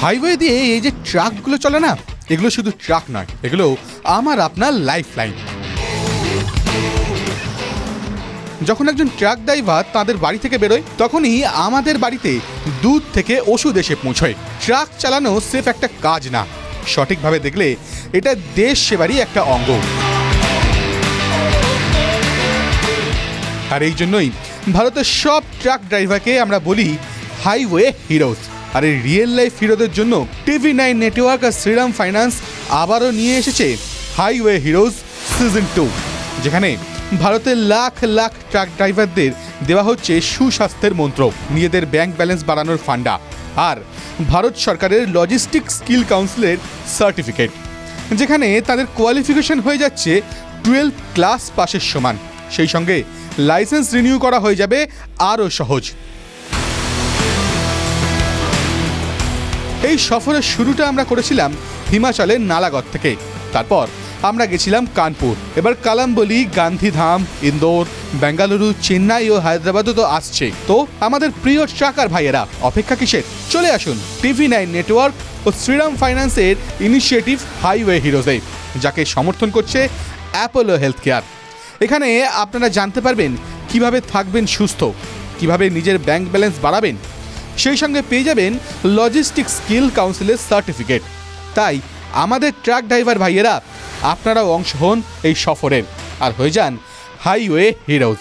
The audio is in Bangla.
হাইওয়ে দিয়ে এই যে ট্রাকগুলো চলে না, এগুলো শুধু ট্রাক নয়, এগুলো আমার আপনার লাইফ লাইন। যখন একজন ট্রাক ড্রাইভার তাদের বাড়ি থেকে বেরোয়, তখনই আমাদের বাড়িতে দুধ থেকে ওষুধ এসে পৌঁছয়। ট্রাক চালানো সির্ফ একটা কাজ না, সঠিকভাবে দেখলে এটা দেশ সেবারই একটা অঙ্গ। আর এই জন্যই ভারতের সব ট্রাক ড্রাইভারকে আমরা বলি হাইওয়ে হিরোজ। আর এই রিয়েল লাইফ হিরোদের জন্য TV9 নেটওয়ার্ক আর শ্রীরাম ফাইন্যান্স আবারও নিয়ে এসেছে হাইওয়ে হিরোজ সিজন 2, যেখানে ভারতের লাখ লাখ ট্রাক ড্রাইভারদের দেওয়া হচ্ছে সুস্বাস্থ্যের মন্ত্র, নিজেদের ব্যাংক ব্যালেন্স বাড়ানোর ফান্ডা আর ভারত সরকারের লজিস্টিক স্কিল কাউন্সিলের সার্টিফিকেট, যেখানে তাদের কোয়ালিফিকেশন হয়ে যাচ্ছে 12 ক্লাস পাসের সমান। সেই সঙ্গে লাইসেন্স রিনিউ করা হয়ে যাবে আরও সহজ। এই সফরের শুরুটা আমরা করেছিলাম হিমাচলের নালাগড় থেকে, তারপর আমরা গেছিলাম কানপুর, এবার কালাম্বলি, গান্ধীধাম, ইন্দোর, বেঙ্গালুরু, চেন্নাই ও হায়দ্রাবাদও তো আসছে। তো আমাদের প্রিয় ট্রাকার ভাইয়েরা অপেক্ষা কিসের? চলে আসুন TV9 নেটওয়ার্ক ও শ্রীরাম ফাইন্যান্সের ইনিশিয়েটিভ হাইওয়ে হিরোজে, যাকে সমর্থন করছে অ্যাপোলো হেলথ কেয়ার। এখানে আপনারা জানতে পারবেন কিভাবে থাকবেন সুস্থ, কিভাবে নিজের ব্যাংক ব্যালেন্স বাড়াবেন, সেই সঙ্গে পেয়ে যাবেন লজিস্টিক স্কিল কাউন্সিলের সার্টিফিকেট। তাই আমাদের ট্রাক ড্রাইভার ভাইয়েরা, আপনারাও অংশ হন এই সফরের আর হয়ে যান হাইওয়ে হিরোজ।